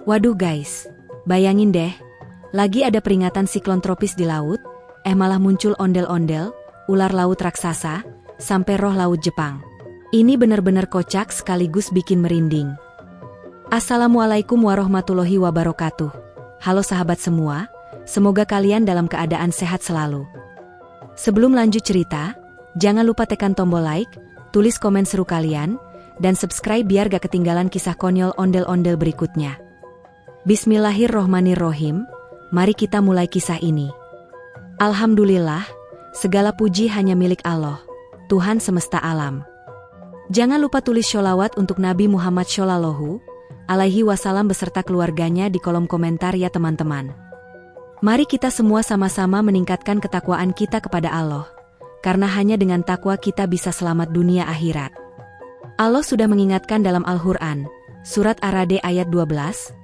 Waduh guys, bayangin deh, lagi ada peringatan siklon tropis di laut, malah muncul ondel-ondel, ular laut raksasa, sampai roh laut Jepang. Ini bener-bener kocak sekaligus bikin merinding. Assalamualaikum warahmatullahi wabarakatuh. Halo sahabat semua, semoga kalian dalam keadaan sehat selalu. Sebelum lanjut cerita, jangan lupa tekan tombol like, tulis komen seru kalian, dan subscribe biar gak ketinggalan kisah konyol ondel-ondel berikutnya. Bismillahirrohmanirrohim, mari kita mulai kisah ini. Alhamdulillah, segala puji hanya milik Allah, Tuhan semesta alam. Jangan lupa tulis sholawat untuk Nabi Muhammad Shallallahu Alaihi Wasallam beserta keluarganya di kolom komentar ya teman-teman. Mari kita semua sama-sama meningkatkan ketakwaan kita kepada Allah, karena hanya dengan takwa kita bisa selamat dunia akhirat. Allah sudah mengingatkan dalam Al-Quran, surat Ar-Ra'd ayat 12,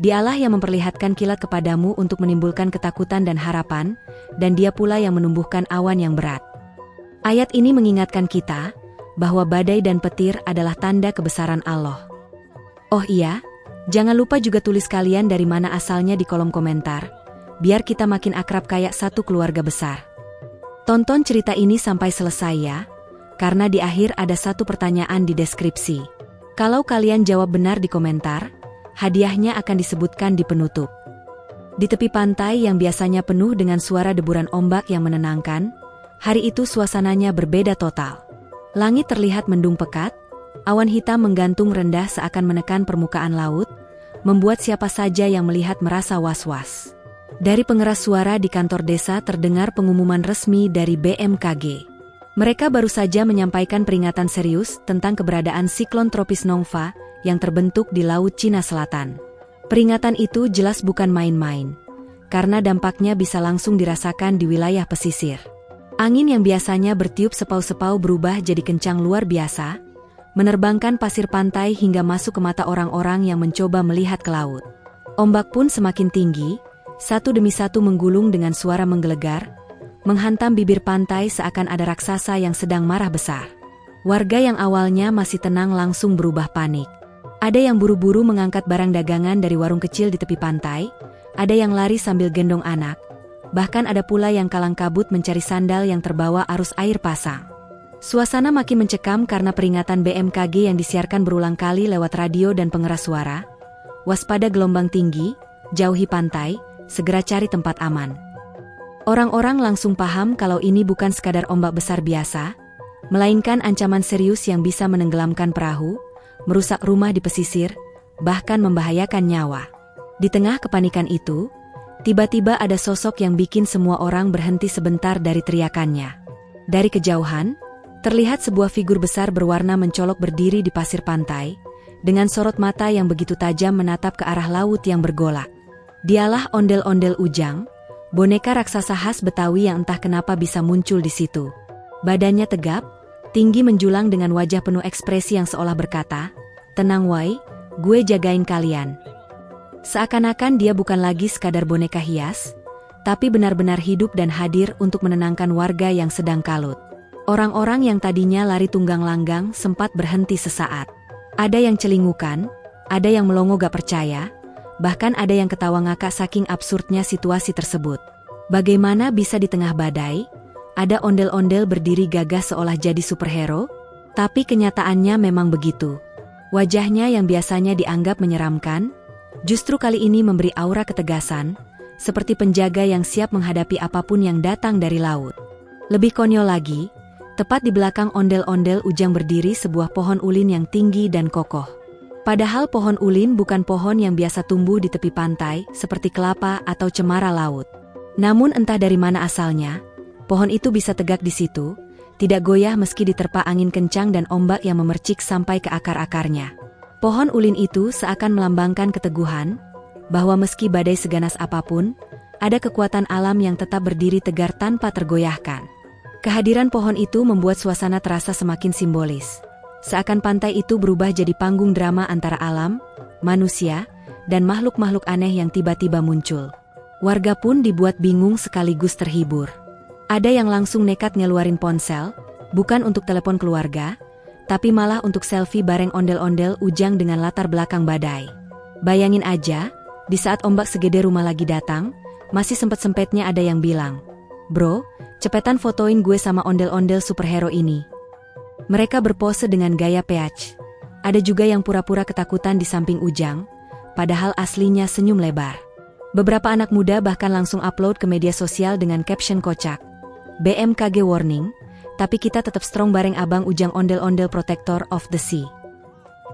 Dialah yang memperlihatkan kilat kepadamu untuk menimbulkan ketakutan dan harapan, dan Dia pula yang menumbuhkan awan yang berat. Ayat ini mengingatkan kita, bahwa badai dan petir adalah tanda kebesaran Allah. Oh iya, jangan lupa juga tulis kalian dari mana asalnya di kolom komentar, biar kita makin akrab kayak satu keluarga besar. Tonton cerita ini sampai selesai ya, karena di akhir ada satu pertanyaan di deskripsi. Kalau kalian jawab benar di komentar, hadiahnya akan disebutkan di penutup. Di tepi pantai yang biasanya penuh dengan suara deburan ombak yang menenangkan, hari itu suasananya berbeda total. Langit terlihat mendung pekat, awan hitam menggantung rendah seakan menekan permukaan laut, membuat siapa saja yang melihat merasa was-was. Dari pengeras suara di kantor desa terdengar pengumuman resmi dari BMKG. Mereka baru saja menyampaikan peringatan serius tentang keberadaan siklon tropis Nongfa yang terbentuk di Laut Cina Selatan. Peringatan itu jelas bukan main-main, karena dampaknya bisa langsung dirasakan di wilayah pesisir. Angin yang biasanya bertiup sepau-sepau berubah jadi kencang luar biasa, menerbangkan pasir pantai hingga masuk ke mata orang-orang yang mencoba melihat ke laut. Ombak pun semakin tinggi, satu demi satu menggulung dengan suara menggelegar, menghantam bibir pantai seakan ada raksasa yang sedang marah besar. Warga yang awalnya masih tenang langsung berubah panik. Ada yang buru-buru mengangkat barang dagangan dari warung kecil di tepi pantai, ada yang lari sambil gendong anak, bahkan ada pula yang kalang kabut mencari sandal yang terbawa arus air pasang. Suasana makin mencekam karena peringatan BMKG yang disiarkan berulang kali lewat radio dan pengeras suara. Waspada gelombang tinggi, jauhi pantai, segera cari tempat aman. Orang-orang langsung paham kalau ini bukan sekadar ombak besar biasa, melainkan ancaman serius yang bisa menenggelamkan perahu, merusak rumah di pesisir, bahkan membahayakan nyawa. Di tengah kepanikan itu, tiba-tiba ada sosok yang bikin semua orang berhenti sebentar dari teriakannya. Dari kejauhan, terlihat sebuah figur besar berwarna mencolok berdiri di pasir pantai, dengan sorot mata yang begitu tajam menatap ke arah laut yang bergolak. Dialah ondel-ondel Ujang, boneka raksasa khas Betawi yang entah kenapa bisa muncul di situ. Badannya tegap, tinggi menjulang dengan wajah penuh ekspresi yang seolah berkata, "Tenang wai, gue jagain kalian." Seakan-akan dia bukan lagi sekadar boneka hias, tapi benar-benar hidup dan hadir untuk menenangkan warga yang sedang kalut. Orang-orang yang tadinya lari tunggang langgang sempat berhenti sesaat. Ada yang celingukan, ada yang melongo gak percaya, bahkan ada yang ketawa ngakak saking absurdnya situasi tersebut. Bagaimana bisa di tengah badai, ada ondel-ondel berdiri gagah seolah jadi superhero? Tapi kenyataannya memang begitu. Wajahnya yang biasanya dianggap menyeramkan, justru kali ini memberi aura ketegasan, seperti penjaga yang siap menghadapi apapun yang datang dari laut. Lebih konyol lagi, tepat di belakang ondel-ondel Ujang berdiri sebuah pohon ulin yang tinggi dan kokoh. Padahal pohon ulin bukan pohon yang biasa tumbuh di tepi pantai, seperti kelapa atau cemara laut. Namun entah dari mana asalnya, pohon itu bisa tegak di situ, tidak goyah meski diterpa angin kencang dan ombak yang memercik sampai ke akar-akarnya. Pohon ulin itu seakan melambangkan keteguhan, bahwa meski badai seganas apapun, ada kekuatan alam yang tetap berdiri tegar tanpa tergoyahkan. Kehadiran pohon itu membuat suasana terasa semakin simbolis. Seakan pantai itu berubah jadi panggung drama antara alam, manusia, dan makhluk-makhluk aneh yang tiba-tiba muncul. Warga pun dibuat bingung sekaligus terhibur. Ada yang langsung nekat ngeluarin ponsel, bukan untuk telepon keluarga, tapi malah untuk selfie bareng ondel-ondel Ujang dengan latar belakang badai. Bayangin aja, di saat ombak segede rumah lagi datang, masih sempet-sempetnya ada yang bilang, "Bro, cepetan fotoin gue sama ondel-ondel superhero ini." Mereka berpose dengan gaya peach. Ada juga yang pura-pura ketakutan di samping Ujang, padahal aslinya senyum lebar. Beberapa anak muda bahkan langsung upload ke media sosial dengan caption kocak. BMKG warning, tapi kita tetap strong bareng abang Ujang ondel-ondel protector of the sea.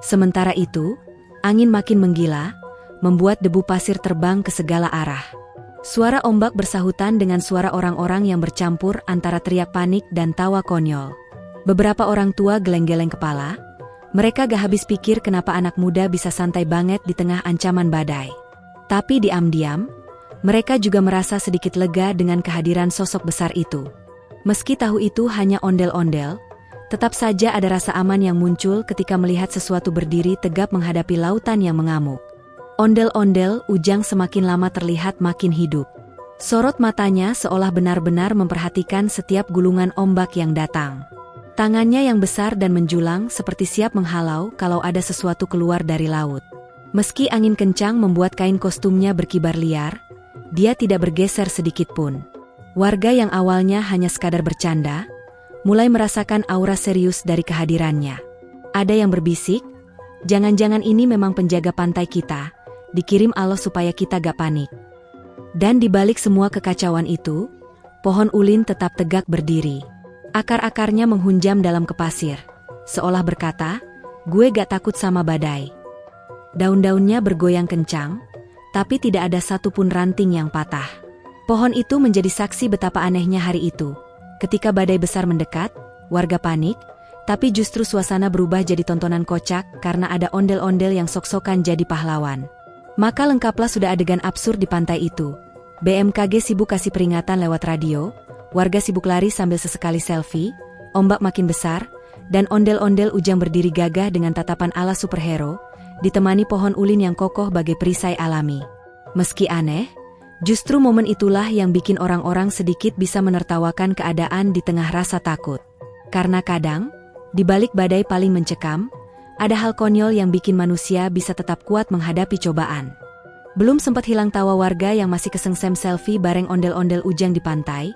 Sementara itu, angin makin menggila, membuat debu pasir terbang ke segala arah. Suara ombak bersahutan dengan suara orang-orang yang bercampur antara teriak panik dan tawa konyol. Beberapa orang tua geleng-geleng kepala. Mereka gak habis pikir kenapa anak muda bisa santai banget di tengah ancaman badai. Tapi diam-diam, mereka juga merasa sedikit lega dengan kehadiran sosok besar itu. Meski tahu itu hanya ondel-ondel, tetap saja ada rasa aman yang muncul ketika melihat sesuatu berdiri tegap menghadapi lautan yang mengamuk. Ondel-ondel Ujang semakin lama terlihat makin hidup. Sorot matanya seolah benar-benar memperhatikan setiap gulungan ombak yang datang. Tangannya yang besar dan menjulang seperti siap menghalau kalau ada sesuatu keluar dari laut. Meski angin kencang membuat kain kostumnya berkibar liar, dia tidak bergeser sedikit pun. Warga yang awalnya hanya sekadar bercanda, mulai merasakan aura serius dari kehadirannya. Ada yang berbisik, "Jangan-jangan ini memang penjaga pantai kita, dikirim Allah supaya kita gak panik." Dan di balik semua kekacauan itu, pohon ulin tetap tegak berdiri. Akar-akarnya menghunjam dalam ke pasir, seolah berkata, "Gue gak takut sama badai." Daun-daunnya bergoyang kencang, tapi tidak ada satupun ranting yang patah. Pohon itu menjadi saksi betapa anehnya hari itu. Ketika badai besar mendekat, warga panik, tapi justru suasana berubah jadi tontonan kocak karena ada ondel-ondel yang sok-sokan jadi pahlawan. Maka lengkaplah sudah adegan absurd di pantai itu. BMKG sibuk kasih peringatan lewat radio, warga sibuk lari sambil sesekali selfie, ombak makin besar, dan ondel-ondel Ujang berdiri gagah dengan tatapan ala superhero, ditemani pohon ulin yang kokoh bagai perisai alami. Meski aneh, justru momen itulah yang bikin orang-orang sedikit bisa menertawakan keadaan di tengah rasa takut. Karena kadang, di balik badai paling mencekam, ada hal konyol yang bikin manusia bisa tetap kuat menghadapi cobaan. Belum sempat hilang tawa warga yang masih kesengsem selfie bareng ondel-ondel Ujang di pantai,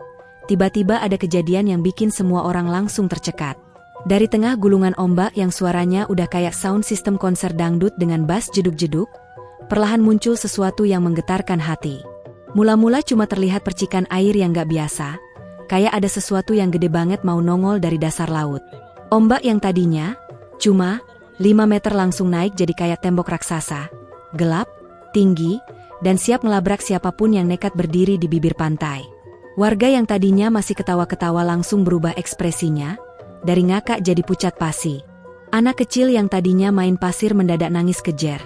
tiba-tiba ada kejadian yang bikin semua orang langsung tercekat. Dari tengah gulungan ombak yang suaranya udah kayak sound system konser dangdut dengan bass jeduk-jeduk, perlahan muncul sesuatu yang menggetarkan hati. Mula-mula cuma terlihat percikan air yang gak biasa, kayak ada sesuatu yang gede banget mau nongol dari dasar laut. Ombak yang tadinya cuma 5 meter langsung naik jadi kayak tembok raksasa, gelap, tinggi, dan siap ngelabrak siapapun yang nekat berdiri di bibir pantai. Warga yang tadinya masih ketawa-ketawa langsung berubah ekspresinya, dari ngakak jadi pucat pasi. Anak kecil yang tadinya main pasir mendadak nangis kejer,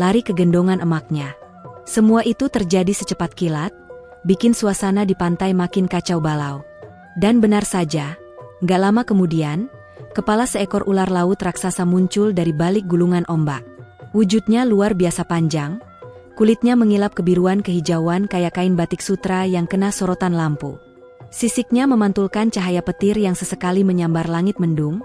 lari ke gendongan emaknya. Semua itu terjadi secepat kilat, bikin suasana di pantai makin kacau balau. Dan benar saja, gak lama kemudian, kepala seekor ular laut raksasa muncul dari balik gulungan ombak. Wujudnya luar biasa panjang, kulitnya mengilap kebiruan kehijauan kayak kain batik sutra yang kena sorotan lampu. Sisiknya memantulkan cahaya petir yang sesekali menyambar langit mendung,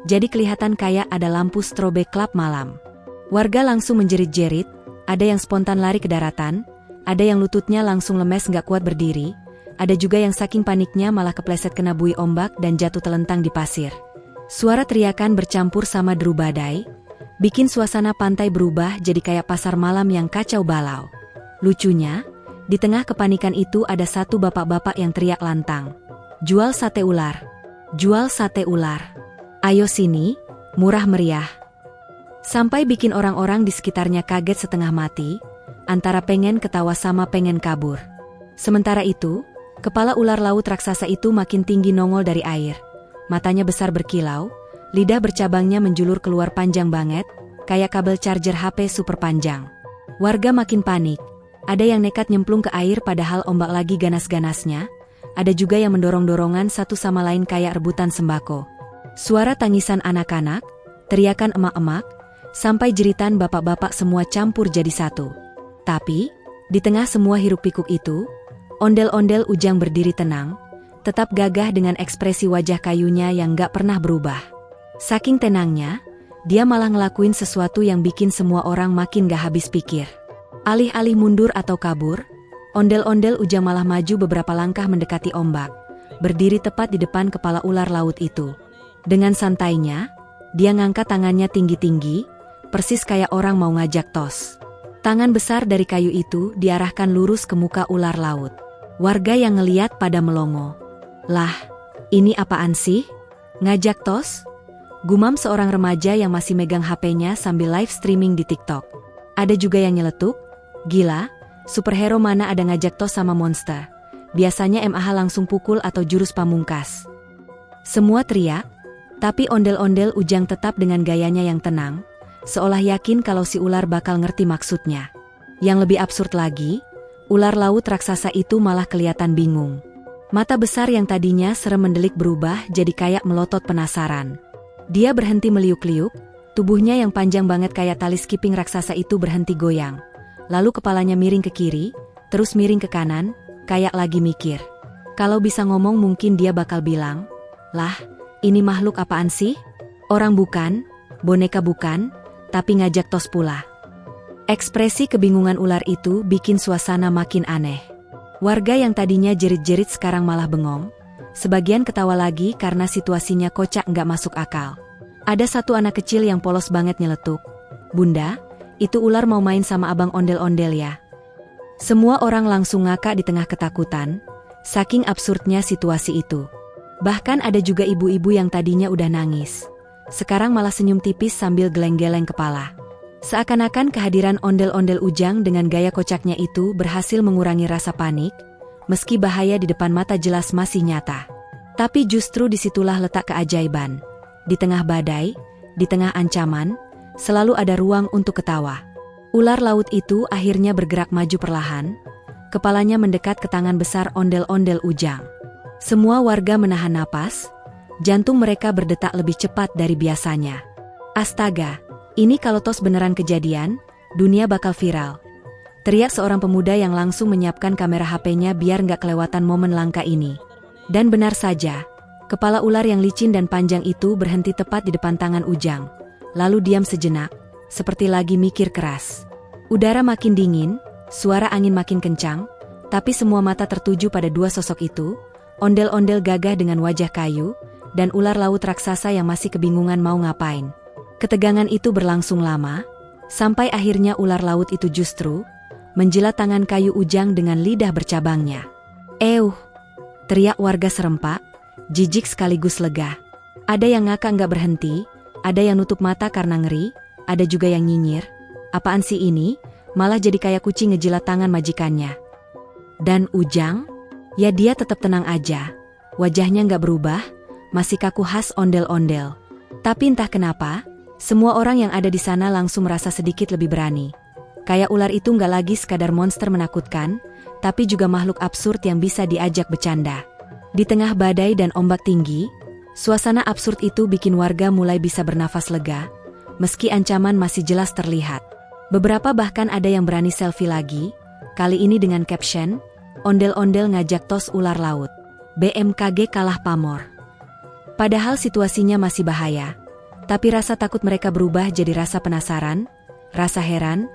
jadi kelihatan kayak ada lampu strobe klub malam. Warga langsung menjerit-jerit, ada yang spontan lari ke daratan, ada yang lututnya langsung lemes gak kuat berdiri, ada juga yang saking paniknya malah kepleset kena buih ombak dan jatuh telentang di pasir. Suara teriakan bercampur sama deru badai, bikin suasana pantai berubah jadi kayak pasar malam yang kacau balau. Lucunya, di tengah kepanikan itu ada satu bapak-bapak yang teriak lantang, "Jual sate ular! Jual sate ular! Ayo sini, murah meriah!" Sampai bikin orang-orang di sekitarnya kaget setengah mati, antara pengen ketawa sama pengen kabur. Sementara itu, kepala ular laut raksasa itu makin tinggi nongol dari air. Matanya besar berkilau, lidah bercabangnya menjulur keluar panjang banget, kayak kabel charger HP super panjang. Warga makin panik. Ada yang nekat nyemplung ke air padahal ombak lagi ganas-ganasnya, ada juga yang mendorong-dorongan satu sama lain kayak rebutan sembako. Suara tangisan anak-anak, teriakan emak-emak, sampai jeritan bapak-bapak semua campur jadi satu. Tapi, di tengah semua hiruk-pikuk itu, ondel-ondel Ujang berdiri tenang, tetap gagah dengan ekspresi wajah kayunya yang gak pernah berubah. Saking tenangnya, dia malah ngelakuin sesuatu yang bikin semua orang makin gak habis pikir. Alih-alih mundur atau kabur, ondel-ondel Ujang malah maju beberapa langkah mendekati ombak, berdiri tepat di depan kepala ular laut itu. Dengan santainya, dia ngangkat tangannya tinggi-tinggi, persis kayak orang mau ngajak tos. Tangan besar dari kayu itu diarahkan lurus ke muka ular laut. Warga yang ngeliat pada melongo. Lah, ini apaan sih? Ngajak tos? Gumam seorang remaja yang masih megang HP-nya sambil live streaming di TikTok. Ada juga yang nyeletuk, gila, superhero mana ada ngajak tos sama monster. Biasanya MAH langsung pukul atau jurus pamungkas. Semua teriak, tapi ondel-ondel Ujang tetap dengan gayanya yang tenang, seolah yakin kalau si ular bakal ngerti maksudnya. Yang lebih absurd lagi, ular laut raksasa itu malah kelihatan bingung. Mata besar yang tadinya serem mendelik berubah jadi kayak melotot penasaran. Dia berhenti meliuk-liuk, tubuhnya yang panjang banget kayak tali skipping raksasa itu berhenti goyang. Lalu kepalanya miring ke kiri, terus miring ke kanan, kayak lagi mikir. Kalau bisa ngomong mungkin dia bakal bilang, "Lah, ini makhluk apaan sih? Orang bukan, boneka bukan, tapi ngajak tos pula." Ekspresi kebingungan ular itu bikin suasana makin aneh. Warga yang tadinya jerit-jerit sekarang malah bengong. Sebagian ketawa lagi karena situasinya kocak nggak masuk akal. Ada satu anak kecil yang polos banget nyeletuk, "Bunda, itu ular mau main sama abang ondel-ondel ya?" Semua orang langsung ngakak di tengah ketakutan, saking absurdnya situasi itu. Bahkan ada juga ibu-ibu yang tadinya udah nangis. Sekarang malah senyum tipis sambil geleng-geleng kepala. Seakan-akan kehadiran ondel-ondel Ujang dengan gaya kocaknya itu berhasil mengurangi rasa panik, meski bahaya di depan mata jelas masih nyata. Tapi justru disitulah letak keajaiban. Di tengah badai, di tengah ancaman, selalu ada ruang untuk ketawa. Ular laut itu akhirnya bergerak maju perlahan, kepalanya mendekat ke tangan besar ondel-ondel Ujang. Semua warga menahan napas, jantung mereka berdetak lebih cepat dari biasanya. Astaga, ini kalau tos beneran kejadian, dunia bakal viral. Teriak seorang pemuda yang langsung menyiapkan kamera HP-nya biar nggak kelewatan momen langka ini. Dan benar saja, kepala ular yang licin dan panjang itu berhenti tepat di depan tangan Ujang. Lalu diam sejenak, seperti lagi mikir keras. Udara makin dingin, suara angin makin kencang, tapi semua mata tertuju pada dua sosok itu, ondel-ondel gagah dengan wajah kayu, dan ular laut raksasa yang masih kebingungan mau ngapain. Ketegangan itu berlangsung lama, sampai akhirnya ular laut itu justru menjilat tangan kayu Ujang dengan lidah bercabangnya. Teriak warga serempak, jijik sekaligus lega. Ada yang ngakak nggak berhenti, ada yang nutup mata karena ngeri, ada juga yang nyinyir. Apaan sih ini, malah jadi kayak kucing ngejilat tangan majikannya. Dan Ujang? Ya dia tetap tenang aja, wajahnya nggak berubah, masih kaku khas ondel-ondel. Tapi entah kenapa, semua orang yang ada di sana langsung merasa sedikit lebih berani. Kayak ular itu nggak lagi sekadar monster menakutkan, tapi juga makhluk absurd yang bisa diajak bercanda. Di tengah badai dan ombak tinggi, suasana absurd itu bikin warga mulai bisa bernafas lega, meski ancaman masih jelas terlihat. Beberapa bahkan ada yang berani selfie lagi, kali ini dengan caption, "Ondel-ondel ngajak tos ular laut. BMKG kalah pamor." Padahal situasinya masih bahaya, tapi rasa takut mereka berubah jadi rasa penasaran, rasa heran,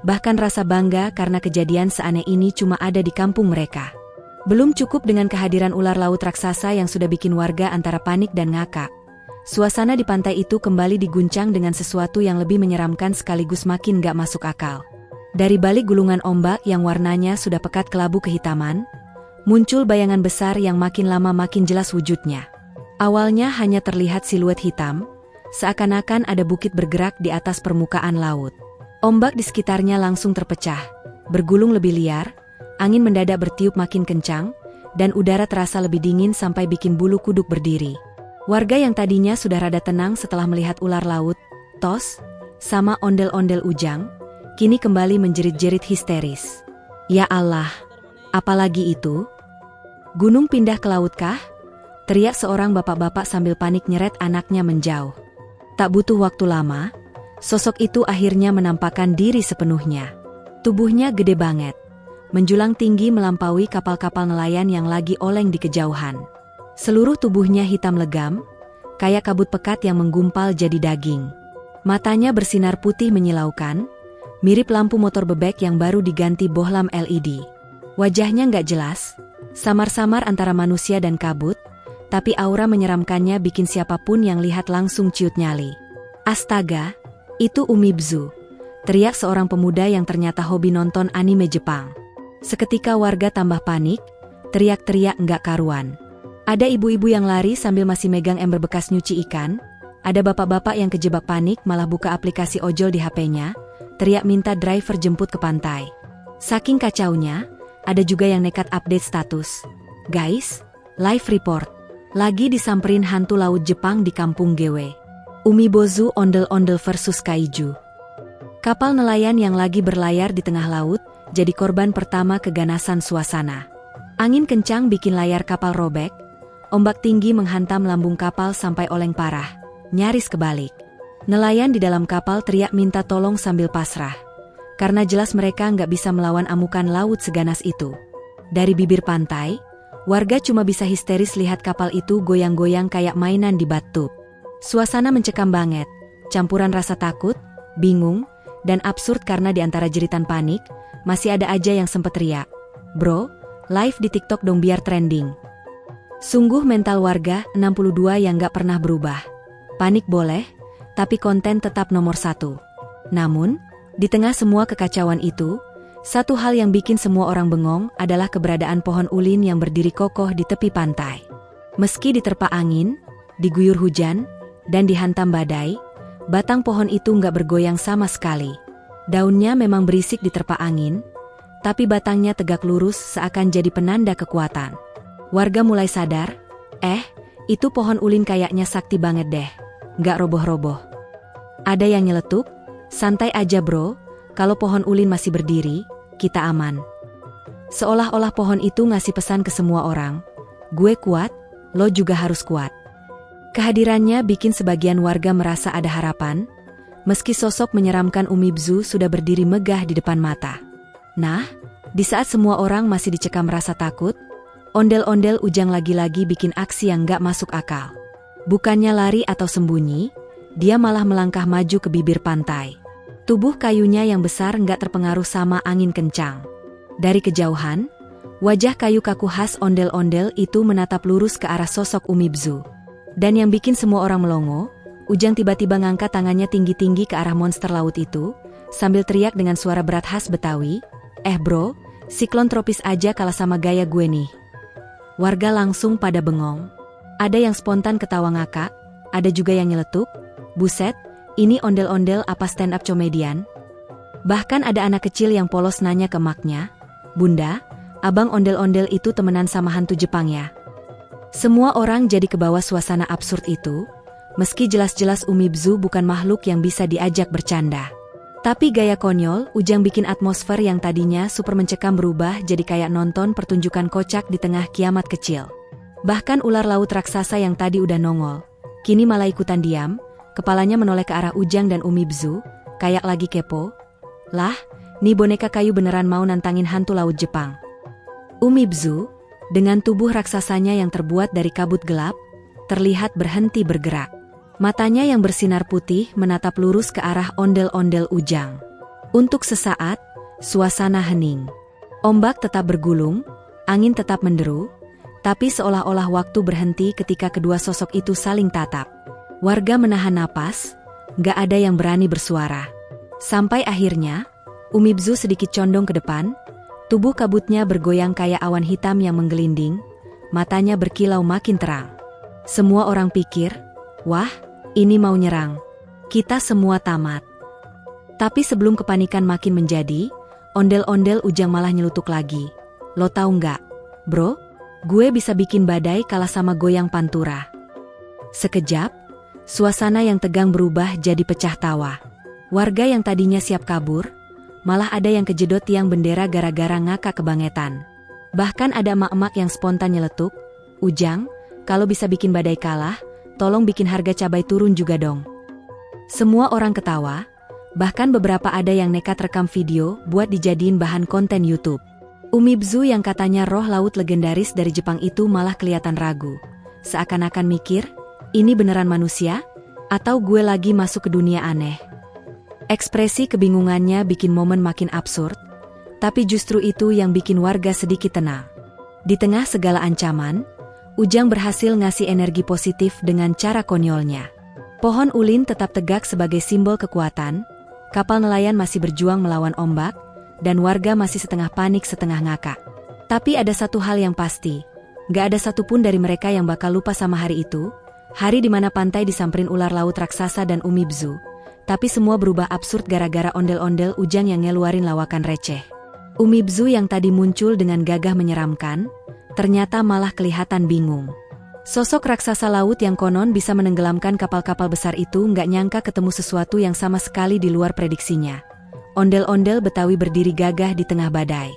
bahkan rasa bangga karena kejadian seaneh ini cuma ada di kampung mereka. Belum cukup dengan kehadiran ular laut raksasa yang sudah bikin warga antara panik dan ngakak. Suasana di pantai itu kembali diguncang dengan sesuatu yang lebih menyeramkan sekaligus makin gak masuk akal. Dari balik gulungan ombak yang warnanya sudah pekat kelabu kehitaman, muncul bayangan besar yang makin lama makin jelas wujudnya. Awalnya hanya terlihat siluet hitam, seakan-akan ada bukit bergerak di atas permukaan laut. Ombak di sekitarnya langsung terpecah, bergulung lebih liar, angin mendadak bertiup makin kencang, dan udara terasa lebih dingin sampai bikin bulu kuduk berdiri. Warga yang tadinya sudah rada tenang setelah melihat ular laut, tos, sama ondel-ondel Ujang, kini kembali menjerit-jerit histeris. Ya Allah, apalagi itu? Gunung pindah ke laut kah? Teriak seorang bapak-bapak sambil panik nyeret anaknya menjauh. Tak butuh waktu lama, sosok itu akhirnya menampakkan diri sepenuhnya. Tubuhnya gede banget, menjulang tinggi melampaui kapal-kapal nelayan yang lagi oleng di kejauhan. Seluruh tubuhnya hitam legam, kayak kabut pekat yang menggumpal jadi daging. Matanya bersinar putih menyilaukan, mirip lampu motor bebek yang baru diganti bohlam LED. Wajahnya nggak jelas, samar-samar antara manusia dan kabut, tapi aura menyeramkannya bikin siapapun yang lihat langsung ciut nyali. Astaga, itu Umibzu, teriak seorang pemuda yang ternyata hobi nonton anime Jepang. Seketika warga tambah panik, teriak-teriak nggak karuan. Ada ibu-ibu yang lari sambil masih megang ember bekas nyuci ikan, ada bapak-bapak yang kejebak panik malah buka aplikasi ojol di HP-nya, teriak minta driver jemput ke pantai. Saking kacaunya, ada juga yang nekat update status. Guys, live report. Lagi disamperin hantu laut Jepang di kampung GW. Umibozu ondel-ondel versus kaiju. Kapal nelayan yang lagi berlayar di tengah laut, jadi korban pertama keganasan suasana. Angin kencang bikin layar kapal robek, ombak tinggi menghantam lambung kapal sampai oleng parah, nyaris kebalik. Nelayan di dalam kapal teriak minta tolong sambil pasrah, karena jelas mereka nggak bisa melawan amukan laut seganas itu. Dari bibir pantai, warga cuma bisa histeris lihat kapal itu goyang-goyang kayak mainan di bathtub. Suasana mencekam banget, campuran rasa takut, bingung, dan absurd karena di antara jeritan panik, masih ada aja yang sempet teriak, "Bro, live di TikTok dong biar trending." Sungguh mental warga 62 yang gak pernah berubah. Panik boleh, tapi konten tetap nomor satu. Namun, di tengah semua kekacauan itu, satu hal yang bikin semua orang bengong adalah keberadaan pohon ulin yang berdiri kokoh di tepi pantai. Meski diterpa angin, diguyur hujan, dan dihantam badai, batang pohon itu nggak bergoyang sama sekali. Daunnya memang berisik diterpa angin, tapi batangnya tegak lurus seakan jadi penanda kekuatan. Warga mulai sadar, itu pohon ulin kayaknya sakti banget deh, nggak roboh-roboh. Ada yang nyeletuk, "Santai aja bro, kalau pohon ulin masih berdiri, kita aman." Seolah-olah pohon itu ngasih pesan ke semua orang, "Gue kuat, lo juga harus kuat." Kehadirannya bikin sebagian warga merasa ada harapan, meski sosok menyeramkan Umibzu sudah berdiri megah di depan mata. Nah, di saat semua orang masih dicekam rasa takut, ondel-ondel Ujang lagi-lagi bikin aksi yang gak masuk akal. Bukannya lari atau sembunyi, dia malah melangkah maju ke bibir pantai. Tubuh kayunya yang besar gak terpengaruh sama angin kencang. Dari kejauhan, wajah kayu kaku khas ondel-ondel itu menatap lurus ke arah sosok Umibzu. Dan yang bikin semua orang melongo, Ujang tiba-tiba ngangkat tangannya tinggi-tinggi ke arah monster laut itu, sambil teriak dengan suara berat khas Betawi, Bro, siklon tropis aja kalah sama gaya gue nih." Warga langsung pada bengong. Ada yang spontan ketawa ngakak, ada juga yang nyeletuk, "Buset, ini ondel-ondel apa stand up komedian?" Bahkan ada anak kecil yang polos nanya ke maknya, "Bunda, abang ondel-ondel itu temenan sama hantu Jepang ya?" Semua orang jadi kebawa suasana absurd itu, meski jelas-jelas Umibzu bukan makhluk yang bisa diajak bercanda. Tapi gaya konyol, Ujang bikin atmosfer yang tadinya super mencekam berubah jadi kayak nonton pertunjukan kocak di tengah kiamat kecil. Bahkan ular laut raksasa yang tadi udah nongol, kini malah ikutan diam, kepalanya menoleh ke arah Ujang dan Umibzu, kayak lagi kepo. Lah, nih boneka kayu beneran mau nantangin hantu laut Jepang. Umibzu, dengan tubuh raksasanya yang terbuat dari kabut gelap, terlihat berhenti bergerak. Matanya yang bersinar putih menatap lurus ke arah ondel-ondel Ujang. Untuk sesaat, suasana hening. Ombak tetap bergulung, angin tetap menderu, tapi seolah-olah waktu berhenti ketika kedua sosok itu saling tatap. Warga menahan napas, gak ada yang berani bersuara. Sampai akhirnya, Umibzu sedikit condong ke depan, tubuh kabutnya bergoyang kayak awan hitam yang menggelinding, matanya berkilau makin terang. Semua orang pikir, wah, ini mau nyerang. Kita semua tamat. Tapi sebelum kepanikan makin menjadi, ondel-ondel Ujang malah nyelutuk lagi. Lo tahu nggak, bro? Gue bisa bikin badai kalah sama goyang pantura. Sekejap, suasana yang tegang berubah jadi pecah tawa. Warga yang tadinya siap kabur, malah ada yang kejedot tiang bendera gara-gara ngakak kebangetan. Bahkan ada emak-emak yang spontan nyeletuk, "Ujang, kalau bisa bikin badai kalah, tolong bikin harga cabai turun juga dong." Semua orang ketawa, bahkan beberapa ada yang nekat rekam video buat dijadiin bahan konten YouTube. Umibzu yang katanya roh laut legendaris dari Jepang itu malah kelihatan ragu. Seakan-akan mikir, ini beneran manusia? Atau gue lagi masuk ke dunia aneh? Ekspresi kebingungannya bikin momen makin absurd, tapi justru itu yang bikin warga sedikit tenang. Di tengah segala ancaman, Ujang berhasil ngasih energi positif dengan cara konyolnya. Pohon ulin tetap tegak sebagai simbol kekuatan, kapal nelayan masih berjuang melawan ombak, dan warga masih setengah panik setengah ngakak. Tapi ada satu hal yang pasti, gak ada satupun dari mereka yang bakal lupa sama hari itu, hari di mana pantai disamperin ular laut raksasa dan Umibzu. Tapi semua berubah absurd gara-gara ondel-ondel Ujang yang ngeluarin lawakan receh. Umibzu yang tadi muncul dengan gagah menyeramkan, ternyata malah kelihatan bingung. Sosok raksasa laut yang konon bisa menenggelamkan kapal-kapal besar itu nggak nyangka ketemu sesuatu yang sama sekali di luar prediksinya. Ondel-ondel Betawi berdiri gagah di tengah badai.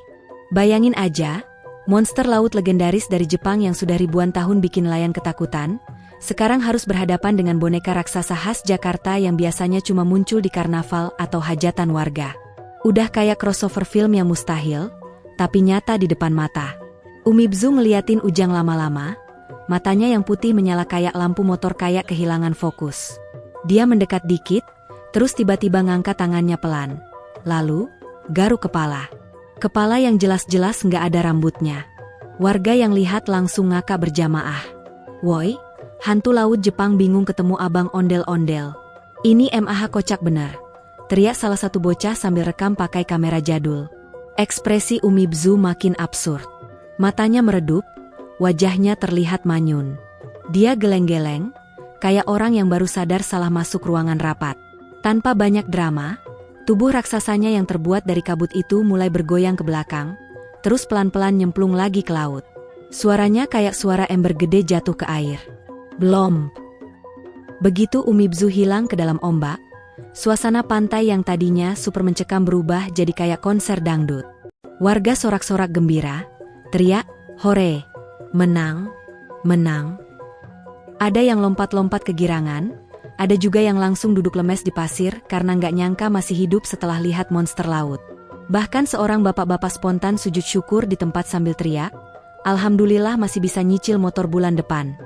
Bayangin aja, monster laut legendaris dari Jepang yang sudah ribuan tahun bikin nelayan ketakutan, sekarang harus berhadapan dengan boneka raksasa khas Jakarta yang biasanya cuma muncul di karnaval atau hajatan warga. Udah kayak crossover film yang mustahil, tapi nyata di depan mata. Umibzu ngeliatin Ujang lama-lama, matanya yang putih menyala kayak lampu motor kayak kehilangan fokus. Dia mendekat dikit, terus tiba-tiba ngangkat tangannya pelan. Lalu, garuk kepala. Kepala yang jelas-jelas nggak ada rambutnya. Warga yang lihat langsung ngakak berjamaah. Woi, hantu laut Jepang bingung ketemu abang ondel-ondel. Ini MAH kocak bener, teriak salah satu bocah sambil rekam pakai kamera jadul. Ekspresi Umibzu makin absurd. Matanya meredup, wajahnya terlihat manyun. Dia geleng-geleng, kayak orang yang baru sadar salah masuk ruangan rapat. Tanpa banyak drama, tubuh raksasanya yang terbuat dari kabut itu mulai bergoyang ke belakang, terus pelan-pelan nyemplung lagi ke laut. Suaranya kayak suara ember gede jatuh ke air. Blom. Begitu Umibzu hilang ke dalam ombak, suasana pantai yang tadinya super mencekam berubah jadi kayak konser dangdut. Warga sorak-sorak gembira, teriak, "Hore! Menang! Menang!" Ada yang lompat-lompat kegirangan, ada juga yang langsung duduk lemes di pasir karena nggak nyangka masih hidup setelah lihat monster laut. Bahkan seorang bapak-bapak spontan sujud syukur di tempat sambil teriak, "Alhamdulillah masih bisa nyicil motor bulan depan."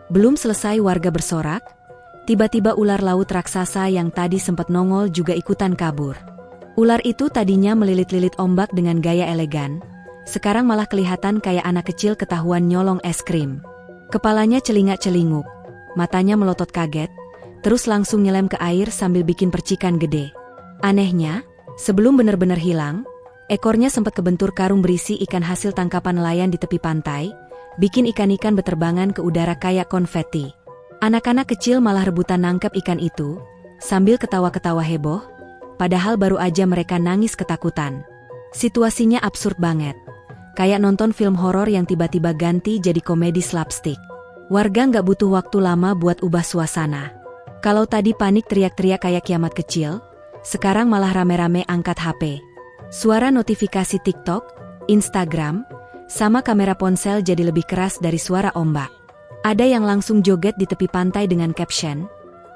Belum selesai warga bersorak, tiba-tiba ular laut raksasa yang tadi sempat nongol juga ikutan kabur. Ular itu tadinya melilit-lilit ombak dengan gaya elegan, sekarang malah kelihatan kayak anak kecil ketahuan nyolong es krim. Kepalanya celingak-celinguk, matanya melotot kaget, terus langsung nyelem ke air sambil bikin percikan gede. Anehnya, sebelum benar-benar hilang, ekornya sempat kebentur karung berisi ikan hasil tangkapan nelayan di tepi pantai, bikin ikan-ikan beterbangan ke udara kayak konfeti. Anak-anak kecil malah rebutan nangkep ikan itu, sambil ketawa-ketawa heboh, padahal baru aja mereka nangis ketakutan. Situasinya absurd banget, kayak nonton film horor yang tiba-tiba ganti jadi komedi slapstick. Warga nggak butuh waktu lama buat ubah suasana. Kalau tadi panik teriak-teriak kayak kiamat kecil, sekarang malah rame-rame angkat HP. Suara notifikasi TikTok, Instagram, sama kamera ponsel jadi lebih keras dari suara ombak. Ada yang langsung joget di tepi pantai dengan caption,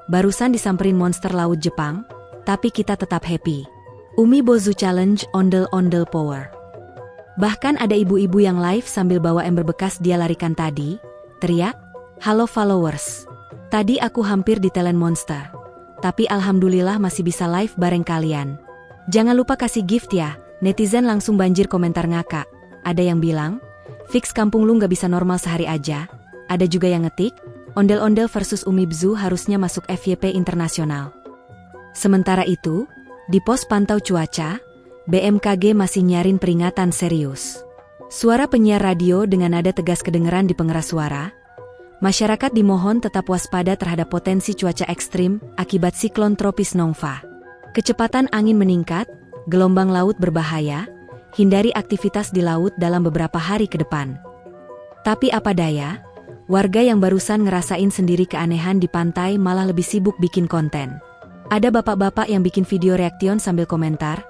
"Barusan disamperin monster laut Jepang, tapi kita tetap happy. Umibozu Challenge Ondel-Ondel Power." Bahkan ada ibu-ibu yang live sambil bawa ember bekas dia larikan tadi, teriak, "Halo followers. Tadi aku hampir ditelan monster, tapi alhamdulillah masih bisa live bareng kalian. Jangan lupa kasih gift ya." Netizen langsung banjir komentar ngakak. Ada yang bilang, "Fix kampung lu nggak bisa normal sehari aja." Ada juga yang ngetik, "Ondel-ondel versus Umibzu harusnya masuk FYP internasional." Sementara itu, di pos pantau cuaca, BMKG masih nyarin peringatan serius. Suara penyiar radio dengan nada tegas kedengeran di pengeras suara. Masyarakat dimohon tetap waspada terhadap potensi cuaca ekstrim akibat siklon tropis Nongfa. Kecepatan angin meningkat, gelombang laut berbahaya, hindari aktivitas di laut dalam beberapa hari ke depan. Tapi apa daya, warga yang barusan ngerasain sendiri keanehan di pantai malah lebih sibuk bikin konten. Ada bapak-bapak yang bikin video reaction sambil komentar,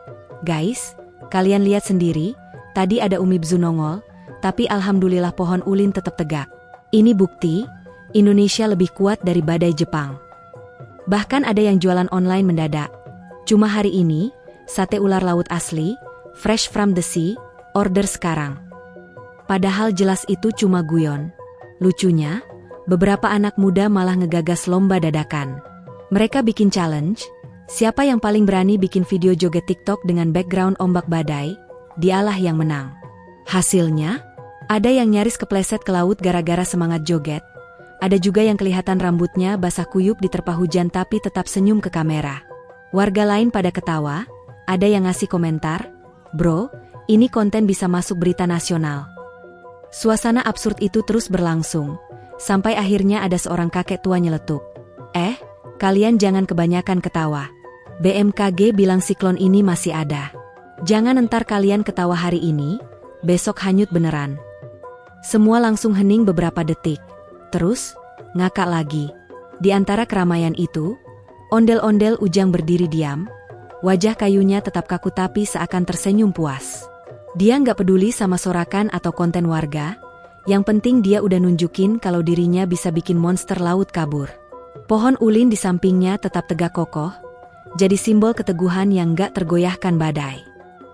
"Guys, kalian lihat sendiri, tadi ada Umibzu nongol, tapi alhamdulillah pohon ulin tetap tegak. Ini bukti, Indonesia lebih kuat dari badai Jepang." Bahkan ada yang jualan online mendadak. "Cuma hari ini, sate ular laut asli, fresh from the sea, order sekarang." Padahal jelas itu cuma guyon. Lucunya, Beberapa anak muda malah ngegagas lomba dadakan. Mereka bikin challenge, siapa yang paling berani bikin video joget TikTok dengan background ombak badai, dialah yang menang. Hasilnya, ada yang nyaris kepleset ke laut gara-gara semangat joget, ada juga yang kelihatan rambutnya basah kuyup diterpa hujan tapi tetap senyum ke kamera. Warga lain pada ketawa, ada yang ngasih komentar, "Bro, ini konten bisa masuk berita nasional." Suasana absurd itu terus berlangsung, sampai akhirnya ada seorang kakek tua nyeletuk, kalian jangan kebanyakan ketawa. BMKG bilang siklon ini masih ada. Jangan entar kalian ketawa hari ini, besok hanyut beneran." Semua langsung hening beberapa detik, terus ngakak lagi. Di antara keramaian itu, ondel-ondel Ujang berdiri diam, wajah kayunya tetap kaku tapi seakan tersenyum puas. Dia nggak peduli sama sorakan atau konten warga, yang penting dia udah nunjukin kalau dirinya bisa bikin monster laut kabur. Pohon ulin di sampingnya tetap tegak kokoh, jadi simbol keteguhan yang nggak tergoyahkan badai.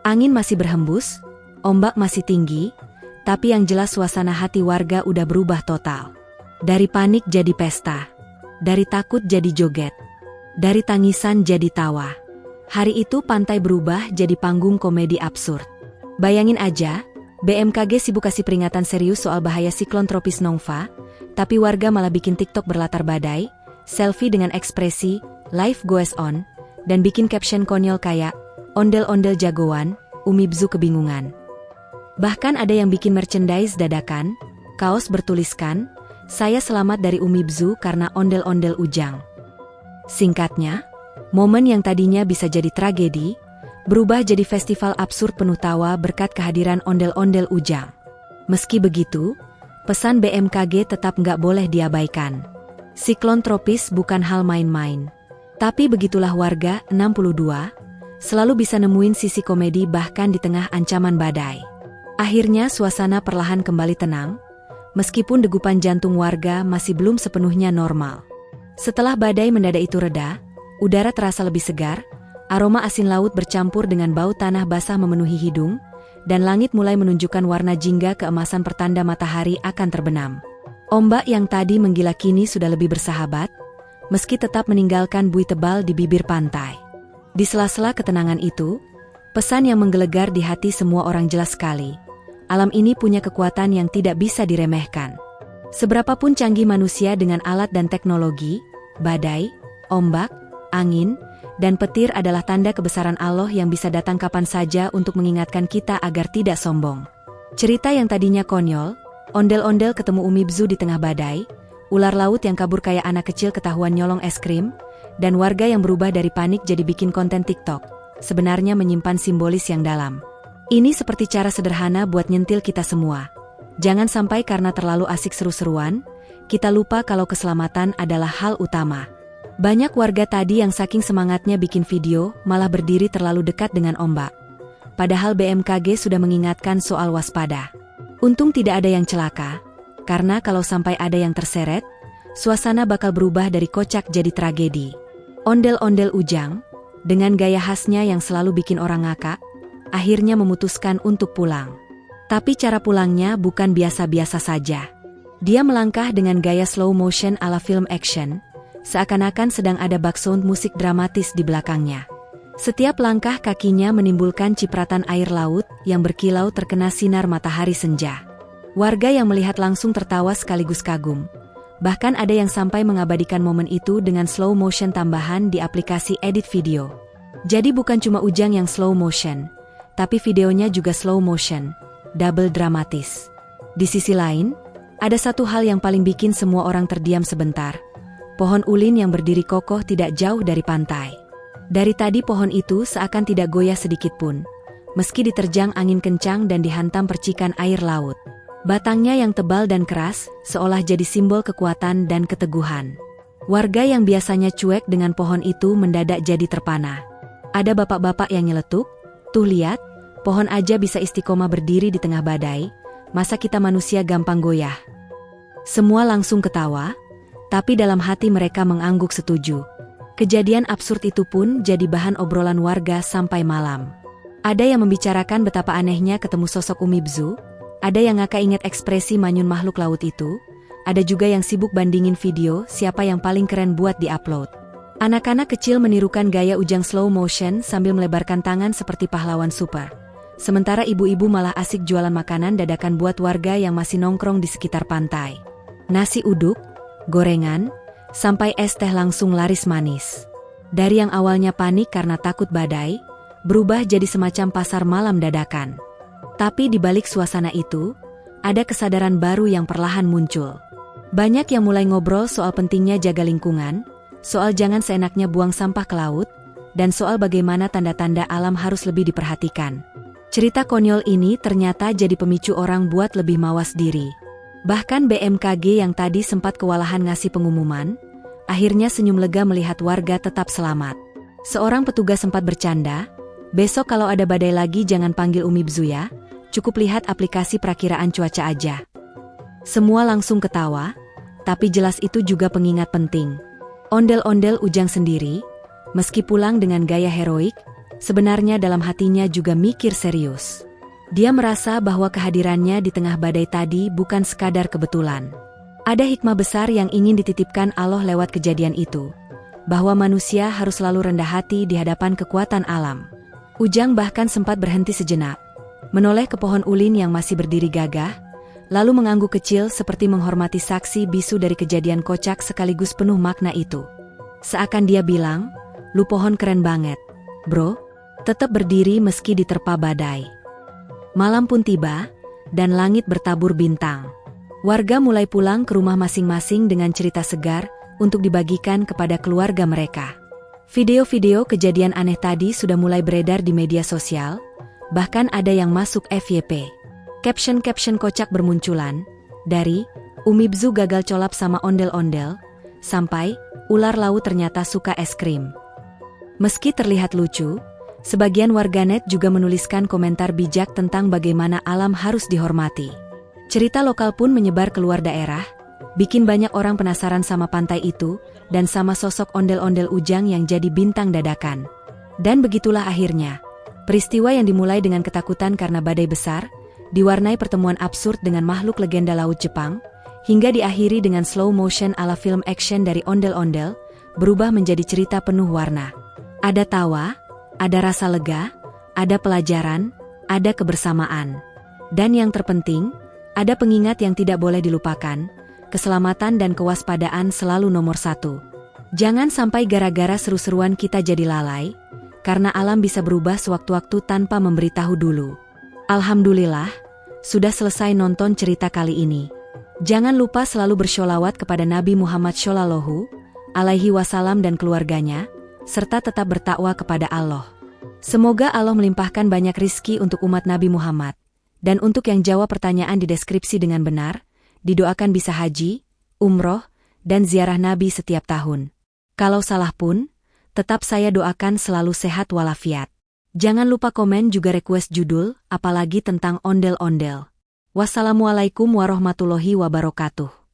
Angin masih berhembus, ombak masih tinggi, tapi yang jelas suasana hati warga udah berubah total. Dari panik jadi pesta, dari takut jadi joget, dari tangisan jadi tawa. Hari itu pantai berubah jadi panggung komedi absurd. Bayangin aja, BMKG sibuk kasih peringatan serius soal bahaya siklon tropis Nongfa, tapi warga malah bikin TikTok berlatar badai, selfie dengan ekspresi, life goes on, dan bikin caption konyol kayak, ondel-ondel jagoan, Umibzu kebingungan. Bahkan ada yang bikin merchandise dadakan, kaos bertuliskan, "Saya selamat dari Umibzu karena ondel-ondel Ujang." Singkatnya, momen yang tadinya bisa jadi tragedi, berubah jadi festival absurd penuh tawa berkat kehadiran ondel-ondel Ujang. Meski begitu, pesan BMKG tetap nggak boleh diabaikan. Siklon tropis bukan hal main-main. Tapi begitulah warga 62, selalu bisa nemuin sisi komedi bahkan di tengah ancaman badai. Akhirnya suasana perlahan kembali tenang, meskipun degupan jantung warga masih belum sepenuhnya normal. Setelah badai mendadak itu reda, udara terasa lebih segar, aroma asin laut bercampur dengan bau tanah basah memenuhi hidung, dan langit mulai menunjukkan warna jingga keemasan pertanda matahari akan terbenam. Ombak yang tadi menggila kini sudah lebih bersahabat, meski tetap meninggalkan buih tebal di bibir pantai. Di sela-sela ketenangan itu, pesan yang menggelegar di hati semua orang jelas sekali. Alam ini punya kekuatan yang tidak bisa diremehkan. Seberapapun canggih manusia dengan alat dan teknologi, badai, ombak, angin, dan petir adalah tanda kebesaran Allah yang bisa datang kapan saja untuk mengingatkan kita agar tidak sombong. Cerita yang tadinya konyol, ondel-ondel ketemu Umibzu di tengah badai, ular laut yang kabur kayak anak kecil ketahuan nyolong es krim, dan warga yang berubah dari panik jadi bikin konten TikTok, sebenarnya menyimpan simbolis yang dalam. Ini seperti cara sederhana buat nyentil kita semua. Jangan sampai karena terlalu asik seru-seruan, kita lupa kalau keselamatan adalah hal utama. Banyak warga tadi yang saking semangatnya bikin video, malah berdiri terlalu dekat dengan ombak. Padahal BMKG sudah mengingatkan soal waspada. Untung tidak ada yang celaka, karena kalau sampai ada yang terseret, suasana bakal berubah dari kocak jadi tragedi. Ondel-ondel Ujang, dengan gaya khasnya yang selalu bikin orang ngakak, akhirnya memutuskan untuk pulang. Tapi cara pulangnya bukan biasa-biasa saja. Dia melangkah dengan gaya slow motion ala film action, seakan-akan sedang ada background musik dramatis di belakangnya. Setiap langkah kakinya menimbulkan cipratan air laut yang berkilau terkena sinar matahari senja. Warga yang melihat langsung tertawa sekaligus kagum. Bahkan ada yang sampai mengabadikan momen itu dengan slow motion tambahan di aplikasi edit video. Jadi bukan cuma Ujang yang slow motion, tapi videonya juga slow motion, double dramatis. Di sisi lain, ada satu hal yang paling bikin semua orang terdiam sebentar. Pohon ulin yang berdiri kokoh tidak jauh dari pantai. Dari tadi pohon itu seakan tidak goyah sedikit pun, meski diterjang angin kencang dan dihantam percikan air laut. Batangnya yang tebal dan keras, seolah jadi simbol kekuatan dan keteguhan. Warga yang biasanya cuek dengan pohon itu mendadak jadi terpana. Ada bapak-bapak yang nyeletuk, "Tuh lihat, pohon aja bisa istiqomah berdiri di tengah badai, masa kita manusia gampang goyah?" Semua langsung ketawa, tapi dalam hati mereka mengangguk setuju. Kejadian absurd itu pun jadi bahan obrolan warga sampai malam. Ada yang membicarakan betapa anehnya ketemu sosok Umibzu, ada yang ngakak inget ekspresi manyun makhluk laut itu, ada juga yang sibuk bandingin video siapa yang paling keren buat diupload. Anak-anak kecil menirukan gaya Ujang slow motion sambil melebarkan tangan seperti pahlawan super. Sementara ibu-ibu malah asik jualan makanan dadakan buat warga yang masih nongkrong di sekitar pantai. Nasi uduk, gorengan, sampai es teh langsung laris manis. Dari yang awalnya panik karena takut badai, berubah jadi semacam pasar malam dadakan. Tapi di balik suasana itu, ada kesadaran baru yang perlahan muncul. Banyak yang mulai ngobrol soal pentingnya jaga lingkungan, soal jangan seenaknya buang sampah ke laut, dan soal bagaimana tanda-tanda alam harus lebih diperhatikan. Cerita konyol ini ternyata jadi pemicu orang buat lebih mawas diri. Bahkan BMKG yang tadi sempat kewalahan ngasih pengumuman, akhirnya senyum lega melihat warga tetap selamat. Seorang petugas sempat bercanda, "Besok kalau ada badai lagi jangan panggil Umi Bzu ya, cukup lihat aplikasi perakiraan cuaca aja." Semua langsung ketawa, tapi jelas itu juga pengingat penting. Ondel-ondel Ujang sendiri, meski pulang dengan gaya heroik, sebenarnya dalam hatinya juga mikir serius. Dia merasa bahwa kehadirannya di tengah badai tadi bukan sekadar kebetulan. Ada hikmah besar yang ingin dititipkan Allah lewat kejadian itu, bahwa manusia harus selalu rendah hati di hadapan kekuatan alam. Ujang bahkan sempat berhenti sejenak, menoleh ke pohon ulin yang masih berdiri gagah, lalu mengangguk kecil seperti menghormati saksi bisu dari kejadian kocak sekaligus penuh makna itu. Seakan dia bilang, "Lu pohon keren banget, bro, tetap berdiri meski diterpa badai." Malam pun tiba, dan langit bertabur bintang. Warga mulai pulang ke rumah masing-masing dengan cerita segar untuk dibagikan kepada keluarga mereka. Video-video kejadian aneh tadi sudah mulai beredar di media sosial, bahkan ada yang masuk FYP. Caption-caption kocak bermunculan, dari "Umi Bzu gagal colap sama ondel-ondel", sampai "Ular laut ternyata suka es krim". Meski terlihat lucu, sebagian warganet juga menuliskan komentar bijak tentang bagaimana alam harus dihormati. Cerita lokal pun menyebar keluar daerah, bikin banyak orang penasaran sama pantai itu, dan sama sosok ondel-ondel Ujang yang jadi bintang dadakan. Dan begitulah akhirnya, peristiwa yang dimulai dengan ketakutan karena badai besar, diwarnai pertemuan absurd dengan makhluk legenda laut Jepang, hingga diakhiri dengan slow motion ala film action dari ondel-ondel, berubah menjadi cerita penuh warna. Ada tawa, ada rasa lega, ada pelajaran, ada kebersamaan. Dan yang terpenting, ada pengingat yang tidak boleh dilupakan, keselamatan dan kewaspadaan selalu nomor satu. Jangan sampai gara-gara seru-seruan kita jadi lalai, karena alam bisa berubah sewaktu-waktu tanpa memberitahu dulu. Alhamdulillah, sudah selesai nonton cerita kali ini. Jangan lupa selalu bersholawat kepada Nabi Muhammad SAW dan keluarganya, serta tetap bertakwa kepada Allah. Semoga Allah melimpahkan banyak rizki untuk umat Nabi Muhammad. Dan untuk yang jawab pertanyaan di deskripsi dengan benar, didoakan bisa haji, umroh, dan ziarah Nabi setiap tahun. Kalau salah pun, tetap saya doakan selalu sehat walafiat. Jangan lupa komen juga request judul, apalagi tentang ondel-ondel. Wassalamualaikum warahmatullahi wabarakatuh.